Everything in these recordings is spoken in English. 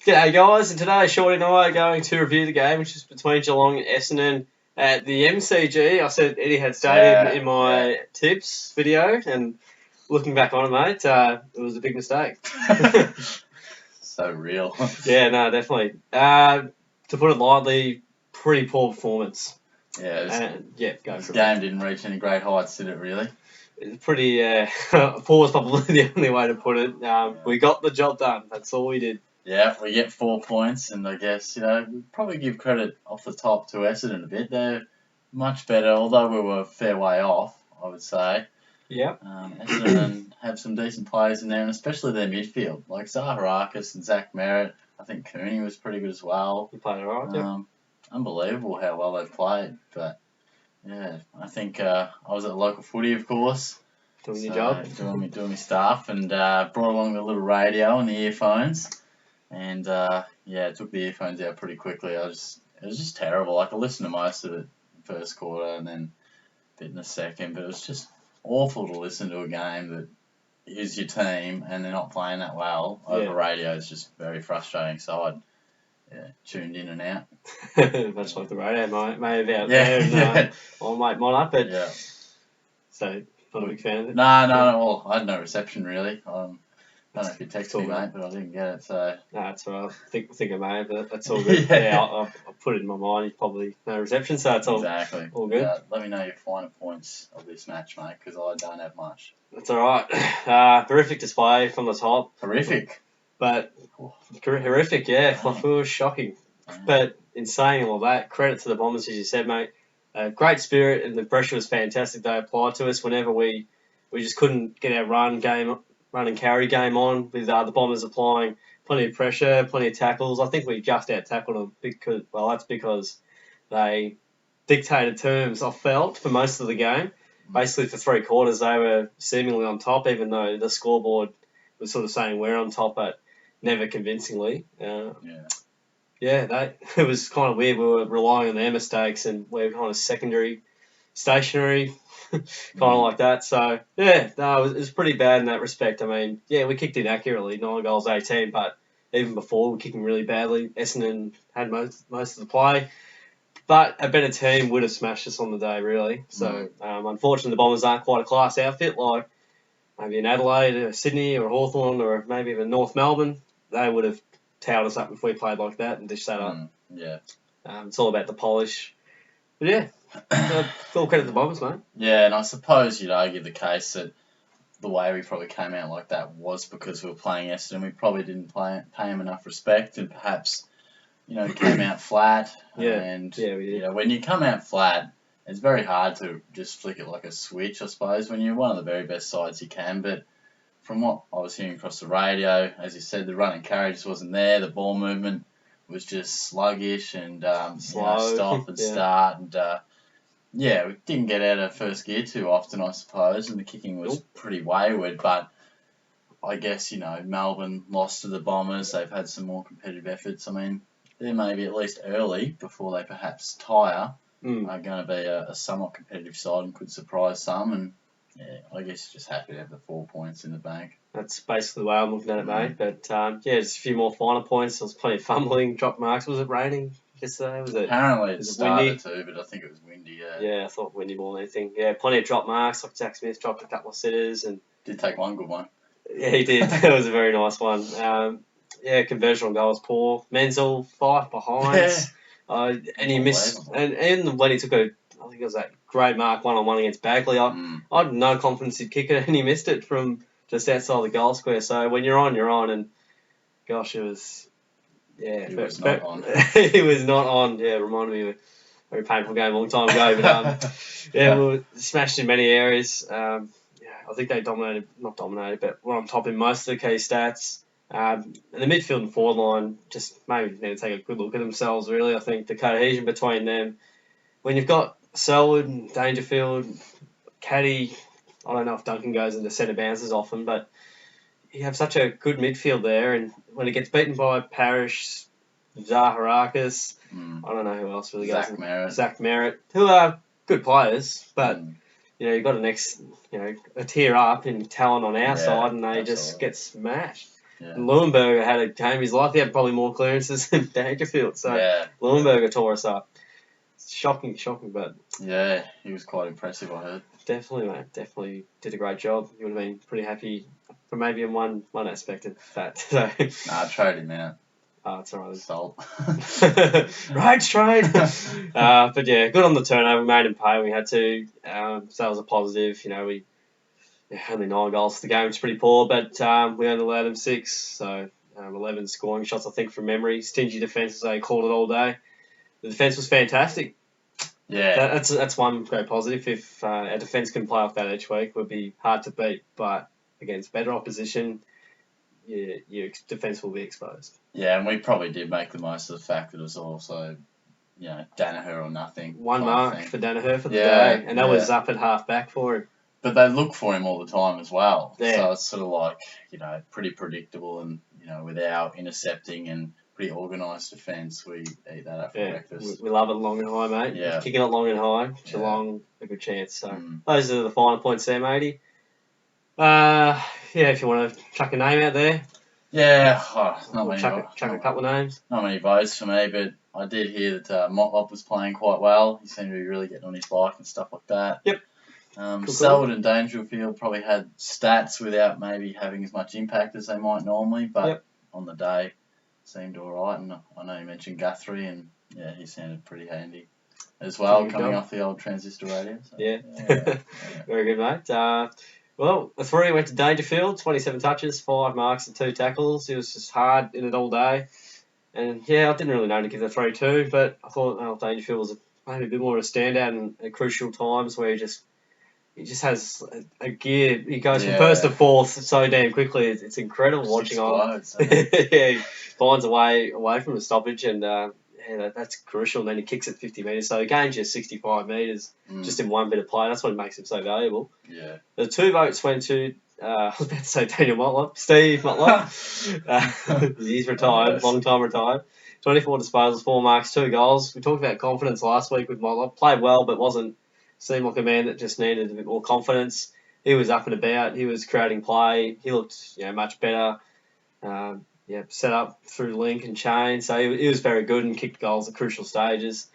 G'day guys, and today Shorty and I are going to review the game which is between Geelong and Essendon at the MCG. I said Etihad Stadium in my tips video, and looking back on it, mate, it was a big mistake. So real. Yeah, no, definitely. To put it lightly, pretty poor performance. Yeah, this game didn't reach any great heights, did it really? It's pretty, poor is probably the only way to put it. We got the job done, that's all we did. Yeah, we get 4 points, and I guess, we'd probably give credit off the top to Essendon a bit. They're much better, although we were a fair way off, I would say. Yeah. Essendon have some decent players in there, and especially their midfield, like Zaharakis and Zach Merritt. I think Cooney was pretty good as well. He played alright, yeah. Unbelievable how well they've played, but yeah, I think I was at the local footy, of course. Doing your job. Doing my stuff, and brought along the little radio and the earphones. And I took the earphones out pretty quickly. It was just terrible. I listened to most of it in the first quarter and then a bit in the second, but it was just awful to listen to a game that is your team and they're not playing that well over radio. It's just very frustrating. So I tuned in and out. Much like the radio may have out there, and I might up, but so not a big fan of it. No. Well, I had no reception really. I don't know if you texted me, mate, but I didn't get it, so... No, that's all right. I think I may have, but that's all good. I'll put it in my mind. It's probably no reception, so it's all good. Yeah, let me know your finer points of this match, mate, because I don't have much. That's all right. Horrific display from the top. Horrific? But horrific, yeah. It was shocking. But in saying all that, credit to the Bombers, as you said, mate. Great spirit, and the pressure was fantastic they applied to us whenever we just couldn't get our run and carry game on, with the Bombers applying plenty of pressure, plenty of tackles. I think we just out-tackled them that's because they dictated terms, I felt, for most of the game. Basically, for 3 quarters, they were seemingly on top, even though the scoreboard was sort of saying we're on top, but never convincingly. It was kind of weird. We were relying on their mistakes, and we were kind of stationary, kind of like that. So, it was pretty bad in that respect. I mean, we kicked in accurately, 9 goals, 18, but even before, we were kicking really badly. Essendon had most of the play, but a better team would have smashed us on the day, really. So, unfortunately, the Bombers aren't quite a class outfit like maybe in Adelaide or Sydney or Hawthorn or maybe even North Melbourne. They would have towed us up if we played like that and dished that up. It's all about the polish. But full credit to the Bombers, mate. Yeah, and I suppose you'd argue the case that the way we probably came out like that was because we were playing Essendon. We probably didn't pay him enough respect, and perhaps, came out flat. We did. When you come out flat, it's very hard to just flick it like a switch, I suppose, when you're one of the very best sides you can. But from what I was hearing across the radio, as you said, the run and carry just wasn't there. The ball movement was just sluggish and slow, stop and start, and we didn't get out of first gear too often, I suppose, and the kicking was pretty wayward. But I guess Melbourne lost to the Bombers. They've had some more competitive efforts. I mean, they're maybe at least early before they perhaps tire are going to be a somewhat competitive side and could surprise some. And I guess just happy to have the 4 points in the bank. That's basically the way I'm looking at it, mate. But, just a few more finer points. There was plenty of fumbling, dropped marks. Was it raining yesterday? Apparently it started to, but I think it was windy, Yeah, I thought windy more than anything. Yeah, plenty of drop marks. Like Jack Smith dropped a couple of sitters. And did take one good one. Yeah, he did. That was a very nice one. Conversion on goal was poor. Menzel, 5 behinds. And he missed. And even when he took I think it was that great mark 1-on-1 against Bagley, I had no confidence he'd kick it, and he missed it from just outside the goal square. So when you're on, you're on. And gosh, it was, he was not on. He was not on. Yeah, it reminded me of a very painful game a long time ago. But we were smashed in many areas. I think they not dominated, but were on top in most of the key stats. And the midfield and forward line just maybe need to take a good look at themselves, really. I think the cohesion between them, when you've got Selwood, Dangerfield, Caddy, I don't know if Duncan goes into centre bounces often, but you have such a good midfield there, and when it gets beaten by Parrish, Zaharakis, I don't know who else really goes. Zach Merritt, who are good players, but you've got a tier up in talent on our side, and they just get smashed. Yeah. And Leuenberger had a game of his life. He had probably more clearances than Dangerfield. So Yeah. Leuenberger tore us up. Shocking, but Yeah, he was quite impressive, I heard. definitely, mate, definitely did a great job. You would have been pretty happy for maybe in one aspect of that. So, Nah, trade him out. oh, it's alright. Salt. Right, trade. But yeah, good on the turnover. We made him pay. We had to. So that was a positive. You know, we only 9 goals. The game was pretty poor, but we only allowed them 6. So 11 scoring shots, I think, from memory. Stingy defence, as they called it all day. The defence was fantastic. Yeah. That's one great positive. If our defence can play off that each week, it would be hard to beat. But against better opposition, your defence will be exposed. Yeah, and we probably did make the most of the fact that it was also, Danaher or nothing. One mark for Danaher for the Yeah, day, and that was up at half back for him. But they look for him all the time as well. Yeah. So it's sort of like, pretty predictable and, with our intercepting and pretty organised defence, we eat that up for breakfast. We love it long and high, mate. Yeah. Kicking it long and high. Geelong, a good chance. So those are the final points there, matey. If you want to chuck a name out there. Yeah, not many. Chuck a couple of names. Not many votes for me, but I did hear that Motlop was playing quite well. He seemed to be really getting on his bike and stuff like that. Yep. Selwood and Dangerfield probably had stats without maybe having as much impact as they might normally, but on the day seemed alright. And I know you mentioned Guthrie, and he sounded pretty handy as well, coming off the old transistor radio. So, yeah. Very good, mate. Well, the 3 went to Dangerfield, 27 touches, 5 marks and 2 tackles. He was just hard in it all day. And, I didn't really know to give the 3 to, but I thought Dangerfield was maybe a bit more of a standout in at crucial times where he just has a gear. He goes from first to fourth so damn quickly. It's incredible watching on. He finds a way away from the stoppage, and that's crucial. And then he kicks it 50 metres. So he gains you 65 metres just in one bit of play. That's what makes him so valuable. Yeah. The 2 votes went to, I was about to say Daniel Motlop, Steve Motlop. He's retired, long time retired. 24 disposals, 4 marks, 2 goals. We talked about confidence last week with Motlop. Played well, but seemed like a man that just needed a bit more confidence. He was up and about. He was creating play. He looked, much better. Set up through link and chain. So he was very good and kicked goals at crucial stages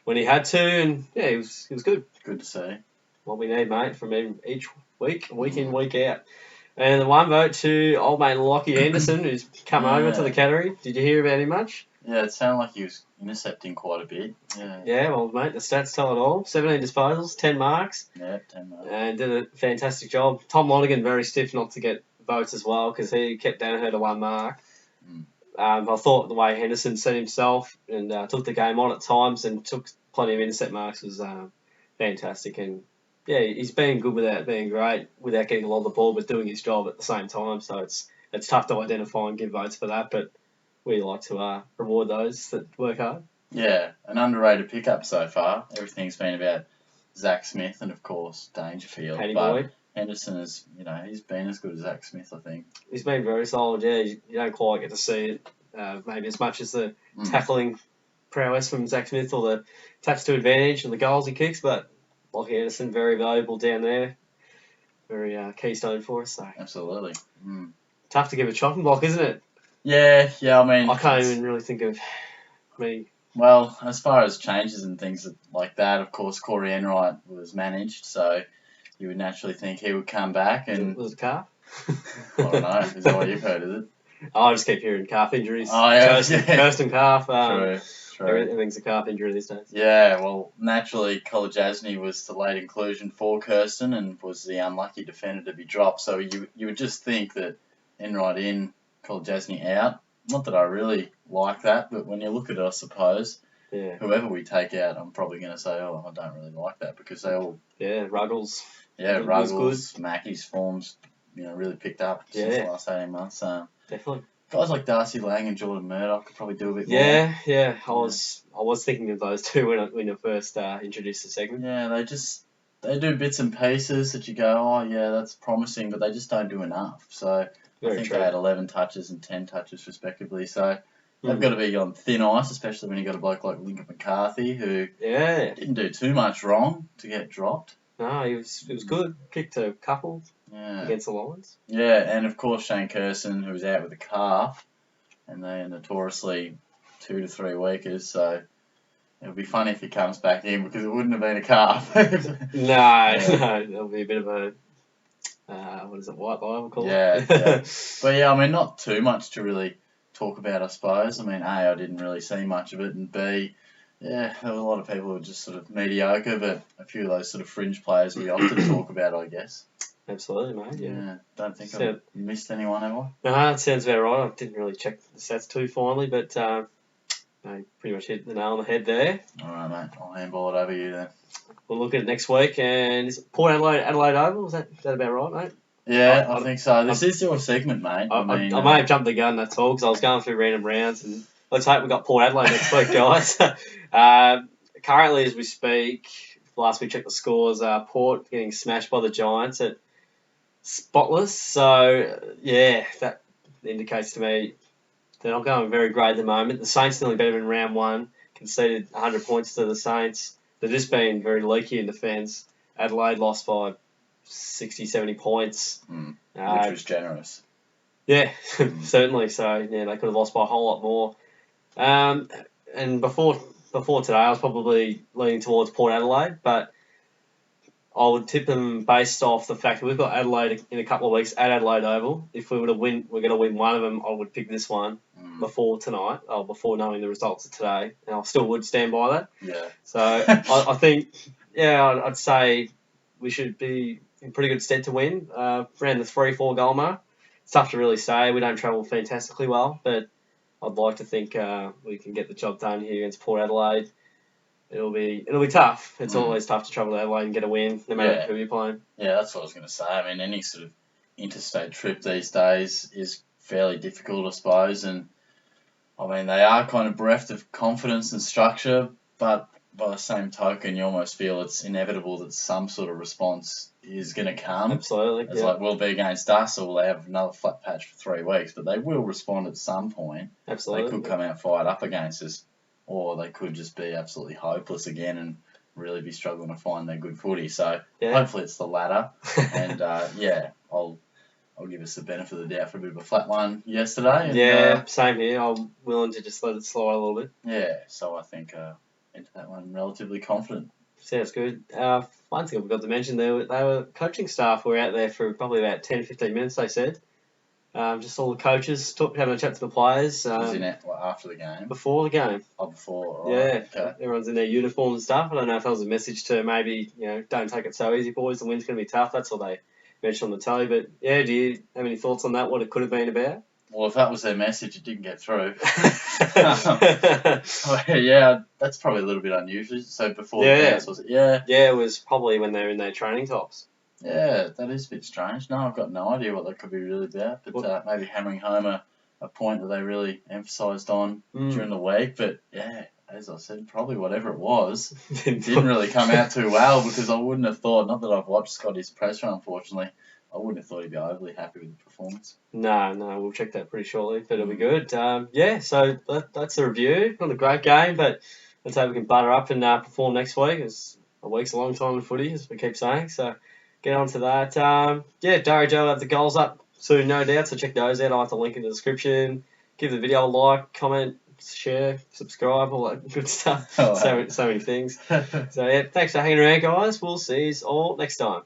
when he had to. And he was good. Good to see. What we need, mate, from him each week in, week out. And the 1 vote to old mate Lockie Anderson, who's come over to the category. Did you hear about him much? Yeah, it sounded like he was intercepting quite a bit. Yeah, well, mate, the stats tell it all. 17 disposals, 10 marks. Yeah, 10 marks. And did a fantastic job. Tom Lonergan, very stiff not to get votes as well because he kept Danaher to 1 mark. I thought the way Henderson set himself and took the game on at times and took plenty of intercept marks was fantastic. And, he's been good without being great, without getting a lot of the ball, but doing his job at the same time. So it's tough to identify and give votes for that, but we like to reward those that work hard. Yeah, an underrated pickup so far. Everything's been about Zach Smith and, of course, Dangerfield. Paddy but Boyd. Henderson is, he's been as good as Zach Smith, I think. He's been very solid, You don't quite get to see it maybe as much as the tackling prowess from Zach Smith or the touch to advantage and the goals he kicks, but Lockie Anderson, very valuable down there. Very keystone for us. So. Absolutely. Tough to give a chopping block, isn't it? Yeah, I mean... I can't even really think of me. Well, as far as changes and things like that, of course, Corey Enright was managed, so you would naturally think he would come back and... Was it calf? I don't know. Is that what you've heard, is it? I just keep hearing calf injuries. Oh, yeah. Kirsten calf. True. Everything's a calf injury these days. Yeah, well, naturally, Kolajasny was the late inclusion for Kirsten and was the unlucky defender to be dropped, so you would just think that Enright in, Kolajasny out. Not that I really like that, but when you look at it, I suppose, whoever we take out, I'm probably going to say, I don't really like that because they all... Yeah, Ruggles. Yeah, Ruggles, Mackey's forms, really picked up since the last 18 months. Definitely. Guys like Darcy Lang and Jordan Murdoch could probably do a bit more. Yeah. I was thinking of those two when I first introduced the segment. Yeah, they do bits and pieces that you go, that's promising, but they just don't do enough. So I think they had 11 touches and 10 touches respectively. So they've got to be on thin ice, especially when you got a bloke like Lincoln McCarthy who didn't do too much wrong to get dropped. No, it was good. Kicked a couple. against the Lions. Yeah, and of course Shane Kirsten, who was out with a calf, and they are notoriously 2 to 3 weekers, so it'll be funny if he comes back in because it wouldn't have been a calf. No, it'll be a bit of a what is it, white lie we'll call it. Yeah. But yeah, I mean, not too much to really talk about, I suppose. I mean, A, I didn't really see much of it, and B, yeah, there were a lot of people who were just sort of mediocre, but a few of those sort of fringe players we often talk about, I guess. Absolutely, mate. Yeah. Don't think I've missed anyone, have I? No, that sounds about right. I didn't really check the stats too finely, but they pretty much hit the nail on the head there. All right, mate. I'll handball it over you then. We'll look at it next week, and is it Port Adelaide Oval? Is that about right, mate? Yeah, I think so. This is your segment, mate. I may have jumped the gun, that's all, because I was going through random rounds, and let's hope we got Port Adelaide next week, guys. Currently, as we speak, last we checked the scores, Port getting smashed by the Giants at Spotless. So, yeah, that indicates to me they're not going very great at the moment. The Saints nearly beat them in round one, conceded 100 points to the Saints. They've just been very leaky in defence. Adelaide lost by 60, 70 points. Which was generous. Yeah, certainly. So, yeah, they could have lost by a whole lot more. And before today, I was probably leaning towards Port Adelaide, but I would tip them based off the fact that we've got Adelaide in a couple of weeks at Adelaide Oval. If we're going to win one of them, I would pick this one before tonight, or before knowing the results of today, and I still would stand by that. Yeah. So I think, I'd say we should be in pretty good stead to win. Around the 3-4 goal mark. It's tough to really say. We don't travel fantastically well, but I'd like to think we can get the job done here against Port Adelaide. It'll be tough. It's always tough to travel to Adelaide and get a win, no matter who you're playing. Yeah, that's what I was going to say. I mean, any sort of interstate trip these days is fairly difficult, I suppose. And, I mean, they are kind of bereft of confidence and structure, but by the same token, you almost feel it's inevitable that some sort of response is going to come. Absolutely. It's like, will it be against us, or will they have another flat patch for 3 weeks? But they will respond at some point. Absolutely. They could come out fired up against us, or they could just be absolutely hopeless again and really be struggling to find their good footy. So hopefully it's the latter. And I'll give us the benefit of the doubt for a bit of a flat one yesterday. And, same here. I'm willing to just let it slide a little bit. Yeah, so I think into that one relatively confident. Sounds good. One thing I forgot to mention, they were coaching staff were out there for probably about 10-15 minutes, they said. Just all the coaches having a chat to the players. Was in it after the game? Before the game. Oh, before. Right. Yeah. Okay. Everyone's in their uniforms and stuff. I don't know if that was a message to maybe, don't take it so easy, boys. The win's going to be tough. That's what they mentioned on the telly. But, yeah, do you have any thoughts on that, what it could have been about? Well, if that was their message, it didn't get through. Yeah, that's probably a little bit unusual. So before the dance, was it? Yeah. Yeah, it was probably when they were in their training tops. Yeah, that is a bit strange. No, I've got no idea what that could be really about, but maybe hammering home a point that they really emphasised on during the week. But yeah, as I said, probably whatever it was, didn't really come out too well, because I wouldn't have thought, not that I've watched Scotty's presser, unfortunately, I wouldn't have thought he'd be overly happy with the performance. No, we'll check that pretty shortly, but it'll be good. So that's the review. Not a great game, but let's hope we can butter up and perform next week. A week's a long time in footy, as we keep saying, so get on to that. darijoe will have the goals up soon, no doubt, so check those out. I'll have the link in the description. Give the video a like, comment, share, subscribe, all that good stuff. So many things. So, thanks for hanging around, guys. We'll see you all next time.